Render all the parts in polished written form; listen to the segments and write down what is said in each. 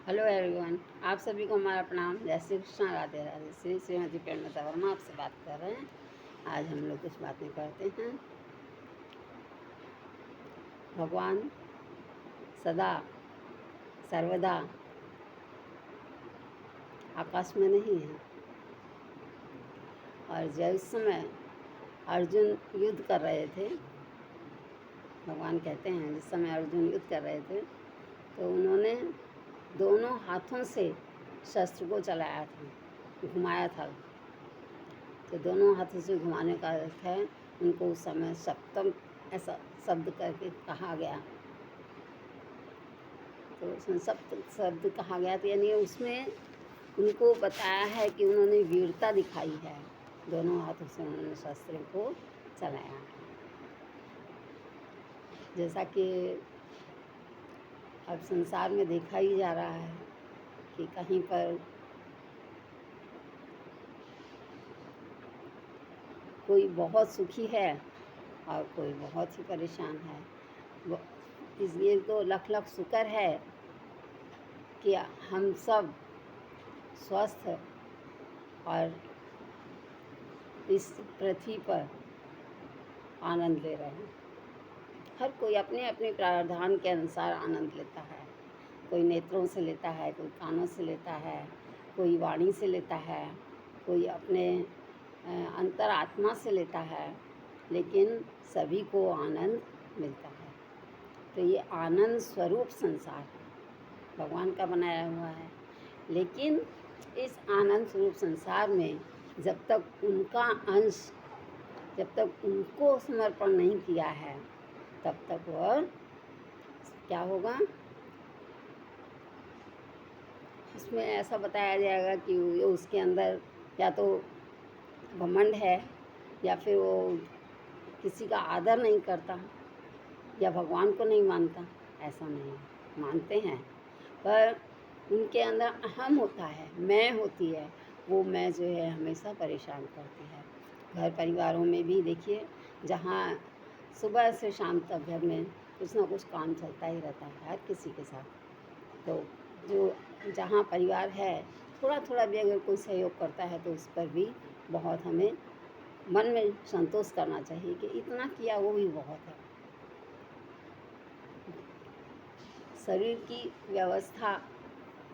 Hello everyone, आप सभी को हमारा प्रणाम। जय श्री कृष्ण, राधे राधे। श्री श्रीमती प्रेमलता वर्मा आपसे बात कर रहे हैं। आज हम लोग कुछ बातें करते हैं। भगवान सदा सर्वदा आकाश में नहीं है, और जब इस समय अर्जुन युद्ध कर रहे थे, भगवान कहते हैं जिस समय अर्जुन युद्ध कर रहे थे तो उन्होंने दोनों हाथों से शस्त्र को चलाया था, घुमाया था। तो दोनों हाथों से घुमाने का अर्थ है उनको उस समय सप्तम ऐसा शब्द करके कहा गया। तो उसमें सप्तम शब्द कहा गया, तो यानी उसमें उनको बताया है कि उन्होंने वीरता दिखाई है। दोनों हाथों से उन्होंने शस्त्र को चलाया। जैसा कि अब संसार में देखा ही जा रहा है कि कहीं पर कोई बहुत सुखी है और कोई बहुत ही परेशान है। इसलिए तो लख लख शुक्र है कि हम सब स्वस्थ और इस पृथ्वी पर आनंद ले रहे हैं। हर कोई अपने अपने प्रावधान के अनुसार आनंद लेता है। कोई नेत्रों से लेता है, कोई कानों से लेता है, कोई वाणी से लेता है, कोई अपने अंतरात्मा से लेता है, लेकिन सभी को आनंद मिलता है। तो ये आनंद स्वरूप संसार है, भगवान का बनाया हुआ है। लेकिन इस आनंद स्वरूप संसार में जब तक उनका अंश, जब तक उनको समर्पण नहीं किया है, तब तक वह क्या होगा, उसमें ऐसा बताया जाएगा कि उसके अंदर या तो घमंड है, या फिर वो किसी का आदर नहीं करता, या भगवान को नहीं मानता। ऐसा नहीं, मानते हैं, पर उनके अंदर अहम होता है, मैं होती है। वो मैं जो है हमेशा परेशान करती है। घर परिवारों में भी देखिए, जहाँ सुबह से शाम तक घर में कुछ ना कुछ काम चलता ही रहता है हर किसी के साथ। तो जो जहाँ परिवार है, थोड़ा थोड़ा भी अगर कोई सहयोग करता है तो उस पर भी बहुत हमें मन में संतोष करना चाहिए कि इतना किया वो भी बहुत है। शरीर की व्यवस्था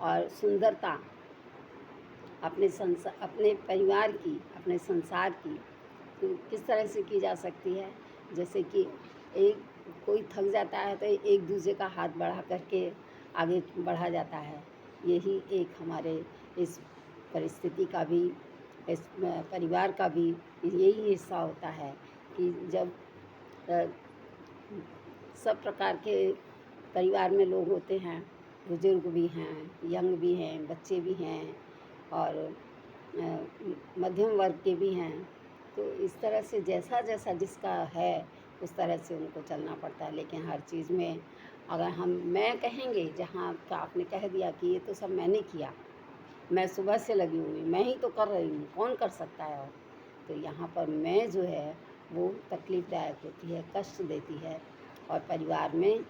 और सुंदरता अपने परिवार की, अपने संसार की तो किस तरह से की जा सकती है। जैसे कि एक कोई थक जाता है तो एक दूसरे का हाथ बढ़ा करके आगे बढ़ा जाता है। यही एक हमारे इस परिस्थिति का भी, इस परिवार का भी यही हिस्सा होता है कि जब सब प्रकार के परिवार में लोग होते हैं, बुजुर्ग भी हैं, यंग भी हैं, बच्चे भी हैं, और मध्यम वर्ग के भी हैं। तो इस तरह से जैसा जैसा जिसका है उस तरह से उनको चलना पड़ता है। लेकिन हर चीज़ में अगर हम मैं कहेंगे, जहाँ का आपने कह दिया कि ये तो सब मैंने किया, मैं सुबह से लगी हुई, मैं ही तो कर रही हूँ, कौन कर सकता है। और तो यहाँ पर मैं जो है वो तकलीफ़दायक होती है, कष्ट देती है, और परिवार में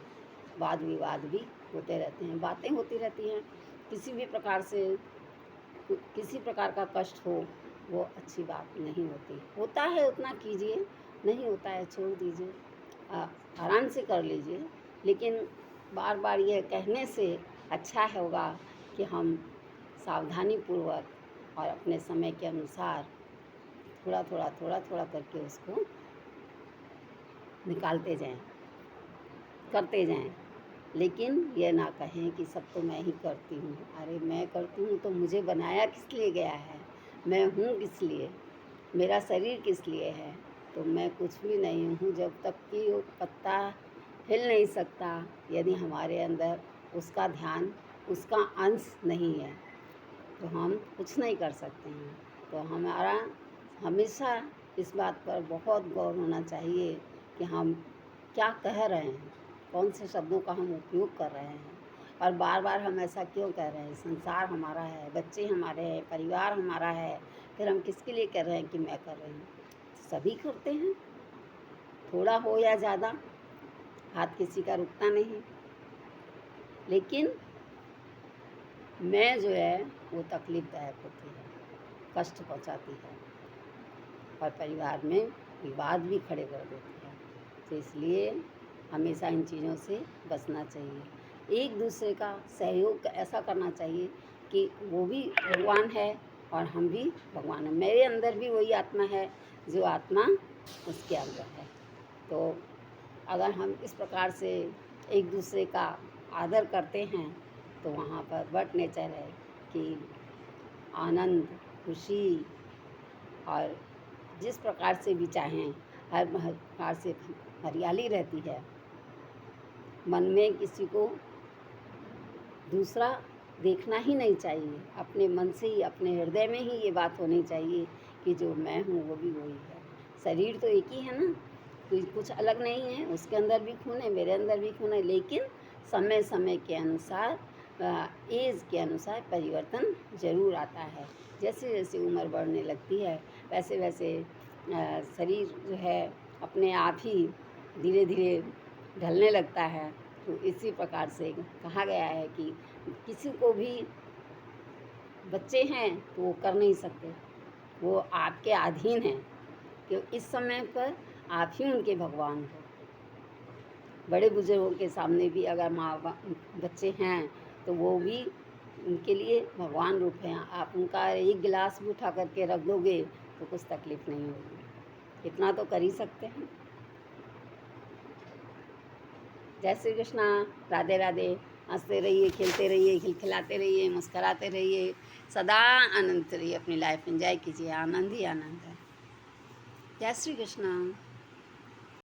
वाद विवाद भी होते रहते हैं, बातें होती रहती हैं। किसी भी प्रकार से किसी प्रकार का कष्ट हो वो अच्छी बात नहीं होती। होता है उतना कीजिए, नहीं होता है छोड़ दीजिए, आराम से कर लीजिए। लेकिन बार बार ये कहने से अच्छा होगा कि हम सावधानीपूर्वक और अपने समय के अनुसार थोड़ा थोड़ा करके उसको निकालते जाएं, करते जाएं। लेकिन ये ना कहें कि सब तो मैं ही करती हूँ। अरे मैं करती हूँ तो मुझे बनाया किस लिए गया है, मैं हूँ किस लिए, मेरा शरीर किस लिए है। तो मैं कुछ भी नहीं हूँ जब तक कि वो पत्ता हिल नहीं सकता, यदि हमारे अंदर उसका ध्यान, उसका अंश नहीं है तो हम कुछ नहीं कर सकते हैं। तो हमारा हमेशा इस बात पर बहुत गौर होना चाहिए कि हम क्या कह रहे हैं, कौन से शब्दों का हम उपयोग कर रहे हैं, और बार बार हम ऐसा क्यों कह रहे हैं। संसार हमारा है, बच्चे हमारे हैं, परिवार हमारा है, फिर हम किसके लिए कह रहे हैं कि मैं कर रही हूँ। सभी करते हैं, थोड़ा हो या ज़्यादा, हाथ किसी का रुकता नहीं। लेकिन मैं जो है वो तकलीफ़दायक होती है, कष्ट पहुंचाती है और परिवार में विवाद भी खड़े कर देती है। तो इसलिए हमेशा इन चीज़ों से बचना चाहिए। एक दूसरे का सहयोग ऐसा करना चाहिए कि वो भी भगवान है और हम भी भगवान हैं। मेरे अंदर भी वही आत्मा है जो आत्मा उसके अंदर है। तो अगर हम इस प्रकार से एक दूसरे का आदर करते हैं तो वहाँ पर बट नेचर है कि आनंद, खुशी और जिस प्रकार से भी चाहें हर प्रकार से हरियाली रहती है। मन में किसी को दूसरा देखना ही नहीं चाहिए, अपने मन से ही, अपने हृदय में ही ये बात होनी चाहिए कि जो मैं हूँ वो भी वही है। शरीर तो एक ही है ना, कोई कुछ अलग नहीं है, उसके अंदर भी खून है, मेरे अंदर भी खून है, लेकिन समय समय के अनुसार एज के अनुसार परिवर्तन ज़रूर आता है। जैसे जैसे उम्र बढ़ने लगती है वैसे वैसे शरीर जो है अपने आप ही धीरे धीरे ढलने लगता है। तो इसी प्रकार से कहा गया है कि किसी को भी बच्चे हैं तो वो कर नहीं सकते, वो आपके अधीन हैं कि इस समय पर आप ही उनके भगवान हो। बड़े बुजुर्गों के सामने भी अगर माँ बच्चे हैं तो वो भी उनके लिए भगवान रूप हैं। आप उनका एक गिलास भी उठा करके रख दोगे तो कुछ तकलीफ़ नहीं होगी, इतना तो कर ही सकते हैं। जय श्री कृष्णा। राधे राधे। हंसते रहिए, खेलते रहिए, खिलखिलाते रहिए, मुस्कराते रहिए, सदा आनंद रहिए, अपनी लाइफ एंजॉय कीजिए, आनंद ही आनंद है। जय श्री कृष्णा।